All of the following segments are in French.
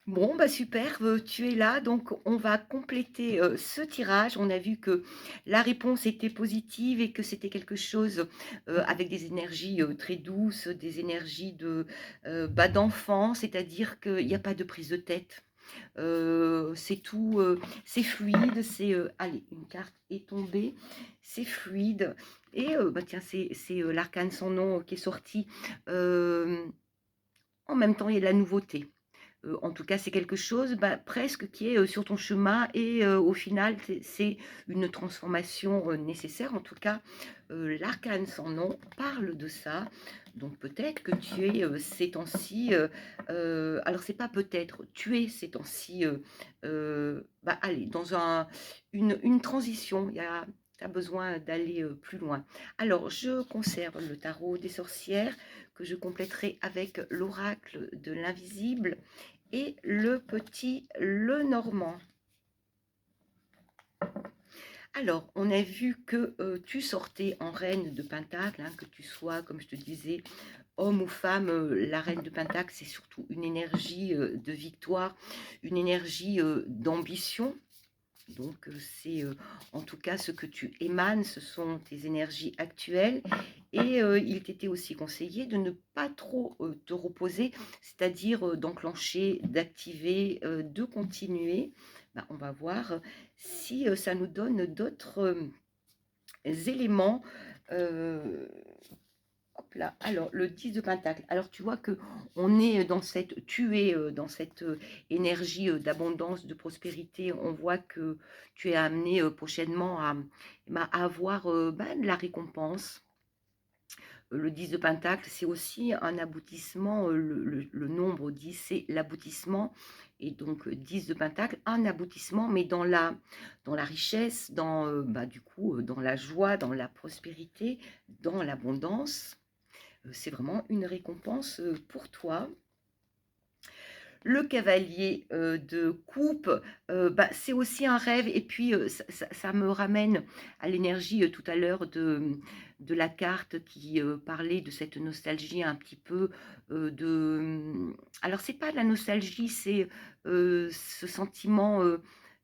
Bon, bah, super, tu es là, donc on va compléter, ce tirage. On a vu que la réponse était positive et que c'était quelque chose, avec des énergies, très douces, des énergies de, bah, d'enfant, c'est-à-dire qu'il y a pas de prise de tête. C'est tout, c'est fluide, c'est, allez, une carte est tombée, c'est fluide et bah, tiens, c'est, l'arcane sans nom qui est sorti. Hem, En même temps, il y a de la nouveauté. En tout cas, c'est quelque chose, bah, presque qui est, sur ton chemin et au final, c'est une transformation, nécessaire. En tout cas, l'arcane sans nom parle de ça. Donc peut-être que tu es, ces temps-ci, alors c'est pas peut-être, tu es ces temps-ci, bah, allez, dans une transition. Tu as besoin d'aller, plus loin. Alors je conserve le tarot des sorcières que je compléterai avec l'oracle de l'invisible et le petit Lenormand. Alors, on a vu que tu sortais en reine de Pentacle, hein, que tu sois, comme je te disais, homme ou femme, la reine de Pentacle, c'est surtout une énergie de victoire, une énergie d'ambition. Donc, c'est en tout cas ce que tu émanes, ce sont tes énergies actuelles. Et il t'était aussi conseillé de ne pas trop te reposer, c'est-à-dire d'enclencher, d'activer, de continuer. Bah, on va voir si ça nous donne d'autres éléments. euh, Hop là, alors le 10 de Pentacle. Alors tu vois que on est dans cette, tu es dans cette énergie d'abondance, de prospérité. On voit que tu es amené prochainement bah, à avoir bah, de la récompense. Le 10 de Pentacle, c'est aussi un aboutissement. Le nombre 10, c'est l'aboutissement. Et donc 10 de Pentacle, un aboutissement, mais dans la richesse, dans, bah, du coup, dans la joie, dans la prospérité, dans l'abondance. C'est vraiment une récompense pour toi. Le cavalier de coupe, bah, c'est aussi un rêve et puis ça me ramène à l'énergie tout à l'heure de la carte qui parlait de cette nostalgie un petit peu alors c'est pas de la nostalgie, c'est ce sentiment,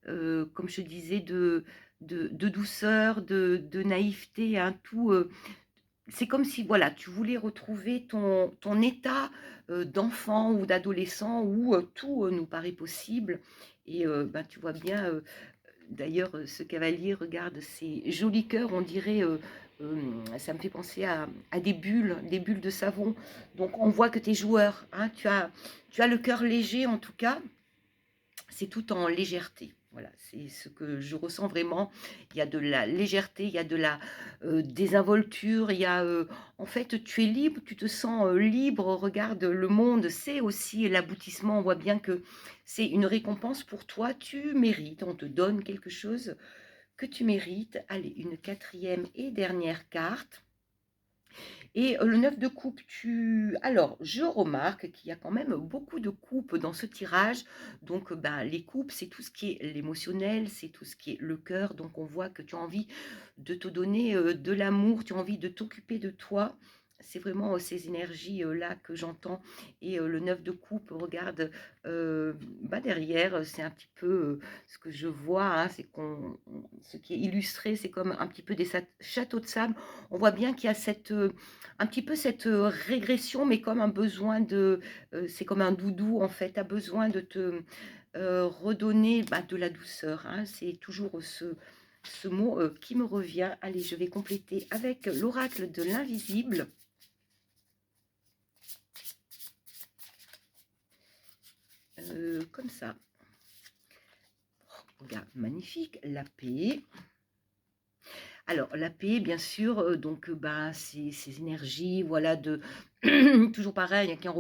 comme je disais, de douceur, de naïveté, hein, tout, c'est comme si voilà, tu voulais retrouver ton état, d'enfant ou d'adolescent où, tout, nous paraît possible et ben, tu vois bien, d'ailleurs, ce cavalier regarde ces jolis cœurs, on dirait, ça me fait penser à des bulles de savon. Donc on voit que tu es joueur, hein, tu as le cœur léger en tout cas, c'est tout en légèreté. Voilà, c'est ce que je ressens vraiment. Il y a de la légèreté, il y a de la désinvolture, il y a en fait tu es libre, tu te sens libre. Regarde, le monde, c'est aussi l'aboutissement. On voit bien que c'est une récompense pour toi. Tu mérites, on te donne quelque chose que tu mérites. Allez, une quatrième et dernière carte. Et le 9 de coupe, alors je remarque qu'il y a quand même beaucoup de coupes dans ce tirage. Donc ben, les coupes, c'est tout ce qui est l'émotionnel, c'est tout ce qui est le cœur. Donc on voit que tu as envie de te donner de l'amour, tu as envie de t'occuper de toi. C'est vraiment ces énergies-là que j'entends. Et le 9 de coupe, regarde, bah derrière, c'est un petit peu ce que je vois, hein, c'est ce qui est illustré, c'est comme un petit peu des châteaux de sable. On voit bien qu'il y a un petit peu cette régression, mais comme un besoin c'est comme un doudou en fait, a besoin de te redonner bah, de la douceur, hein. C'est toujours ce mot qui me revient. Allez, je vais compléter avec l'oracle de l'invisible. Comme ça. Regarde, magnifique, la paix. Alors, la paix, bien sûr, donc, bah, ces énergies, voilà, toujours pareil, hein,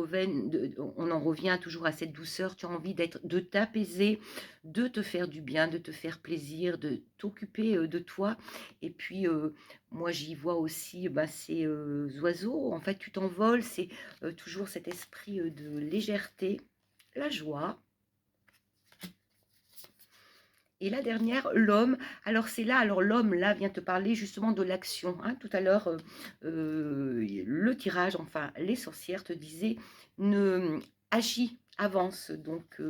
on en revient toujours à cette douceur. Tu as envie de t'apaiser, de te faire du bien, de te faire plaisir, de t'occuper de toi. Et puis, moi, j'y vois aussi bah, ces oiseaux. En fait, tu t'envoles, c'est toujours cet esprit de légèreté, la joie. Et la dernière, l'homme. Alors c'est là, alors l'homme là vient te parler justement de l'action, hein. Tout à l'heure, le tirage, enfin les sorcières te disaient, ne agis, avance, donc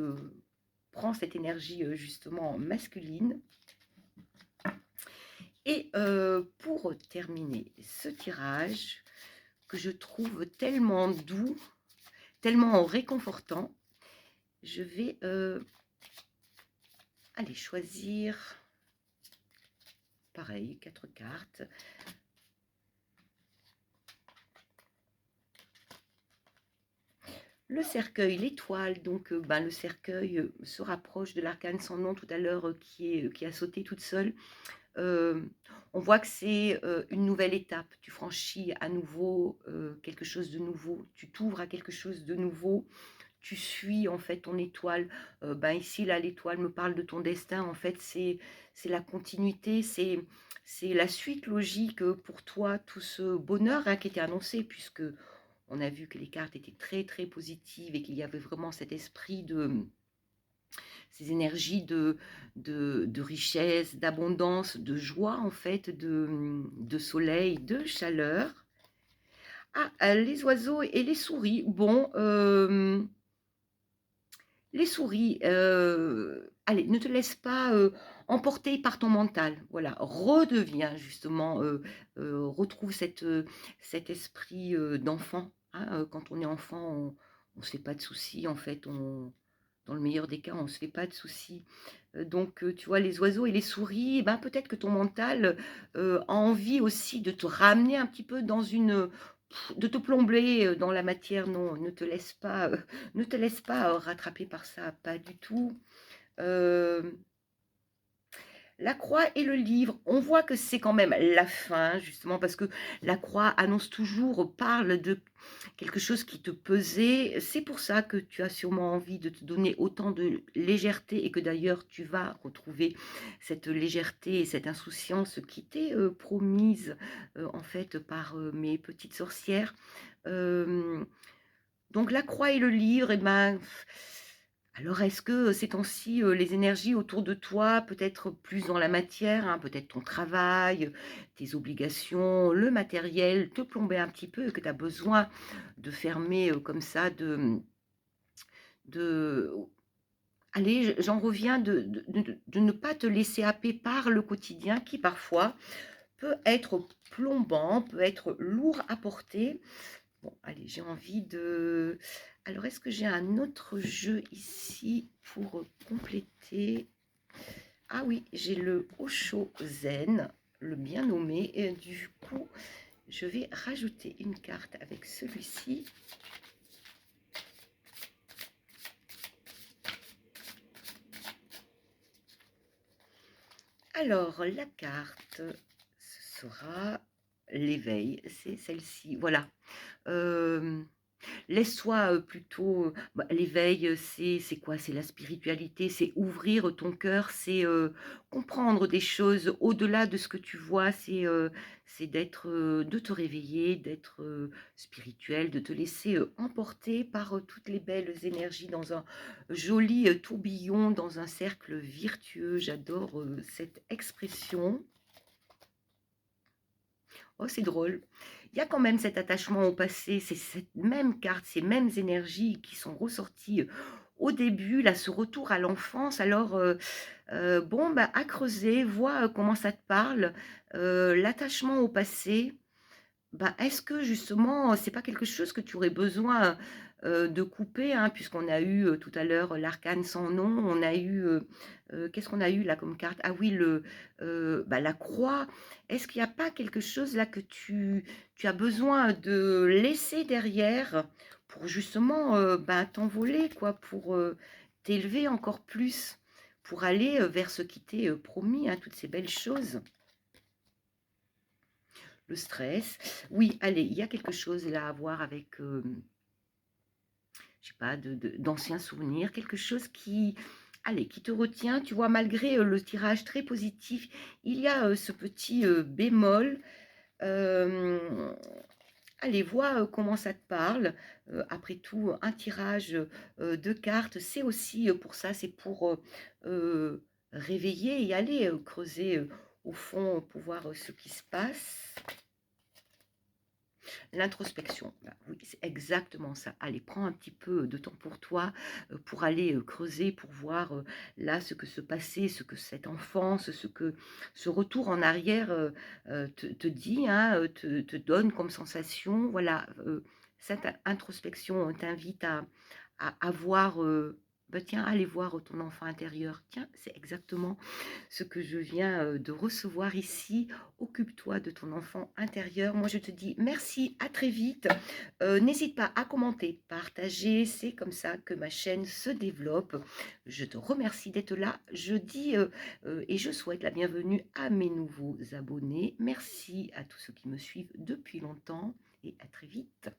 prends cette énergie justement masculine. Et pour terminer ce tirage, que je trouve tellement doux, tellement réconfortant, je vais aller choisir, pareil, 4 cartes. Le cercueil, l'étoile, donc ben, le cercueil se rapproche de l'arcane sans nom tout à l'heure qui a sauté toute seule. Euh, on voit que c'est une nouvelle étape. Tu franchis à nouveau quelque chose de nouveau. Tu t'ouvres à quelque chose de nouveau. Tu suis en fait ton étoile. Ben ici, là, l'étoile me parle de ton destin. En fait, c'est la continuité, c'est la suite logique pour toi, tout ce bonheur hein, qui était annoncé, puisque on a vu que les cartes étaient très très positives et qu'il y avait vraiment cet esprit de ces énergies de richesse, d'abondance, de joie en fait, de soleil, de chaleur. Ah, les oiseaux et les souris. Bon, les souris, allez, ne te laisse pas emporter par ton mental. Voilà, redeviens justement, retrouve cet esprit d'enfant. Hein, quand on est enfant, on ne se fait pas de soucis, en fait. Dans le meilleur des cas, on ne se fait pas de soucis. Donc, tu vois, les oiseaux et les souris, eh ben, peut-être que ton mental a envie aussi de te ramener un petit peu dans une de te plomber dans la matière. Non, ne te laisse pas rattraper par ça, pas du tout. Euh, la croix et le livre, on voit que c'est quand même la fin, justement, parce que la croix annonce toujours, parle de quelque chose qui te pesait. C'est pour ça que tu as sûrement envie de te donner autant de légèreté et que d'ailleurs tu vas retrouver cette légèreté et cette insouciance qui t'est promise, en fait, par mes petites sorcières. Euh, donc la croix et le livre, eh ben, alors est-ce que ces temps-ci, les énergies autour de toi, peut-être plus dans la matière, hein, peut-être ton travail, tes obligations, le matériel, te plomber un petit peu et que tu as besoin de fermer comme ça, de... Allez, j'en reviens de ne pas te laisser happer par le quotidien qui parfois peut être plombant, peut être lourd à porter. Bon, allez, j'ai envie de... Alors, est-ce que j'ai un autre jeu ici pour compléter? Ah oui, j'ai le Osho Zen, le bien nommé. Et du coup, je vais rajouter une carte avec celui-ci. Alors, la carte, ce sera l'éveil. C'est celle-ci. Voilà. Euh, Laisse-toi plutôt, bah, l'éveil, c'est quoi? C'est la spiritualité, c'est ouvrir ton cœur, c'est comprendre des choses au-delà de ce que tu vois, c'est d'être, de te réveiller, d'être spirituel, de te laisser emporter par toutes les belles énergies dans un joli tourbillon, dans un cercle virtueux. J'adore cette expression. Oh, c'est drôle. Il y a quand même cet attachement au passé, c'est cette même carte, ces mêmes énergies qui sont ressorties au début, là, ce retour à l'enfance. Alors, bon, bah, à creuser, vois comment ça te parle. L'attachement au passé, bah, est-ce que justement, c'est pas quelque chose que tu aurais besoin de couper, hein, puisqu'on a eu tout à l'heure l'arcane sans nom, on a eu, qu'est-ce qu'on a eu là comme carte? Ah oui, bah, la croix. Est-ce qu'il n'y a pas quelque chose là que tu as besoin de laisser derrière pour justement bah, t'envoler, quoi, pour t'élever encore plus, pour aller vers ce qui t'est promis, hein, toutes ces belles choses? Le stress. Oui, allez, il y a quelque chose là à voir avec, je sais pas, d'anciens souvenirs, quelque chose qui, allez, qui te retient. Tu vois, malgré le tirage très positif, il y a ce petit bémol. Euh, Allez, vois comment ça te parle. Après tout, un tirage de cartes, c'est aussi pour ça, c'est pour réveiller et aller creuser au fond pour voir ce qui se passe. L'introspection, bah, oui, c'est exactement ça. Allez, prends un petit peu de temps pour toi, pour aller, creuser, pour voir, là, ce que se passait, ce que cette enfance, ce que ce retour en arrière, te dit, hein, te donne comme sensation. Voilà, cette introspection t'invite à voir, bah, tiens, aller voir ton enfant intérieur. Tiens, c'est exactement ce que je viens de recevoir ici. Occupe-toi de ton enfant intérieur. Moi, je te dis merci, à très vite. N'hésite pas à commenter, partager. C'est comme ça que ma chaîne se développe. Je te remercie d'être là. Je dis et je souhaite la bienvenue à mes nouveaux abonnés. Merci à tous ceux qui me suivent depuis longtemps et à très vite.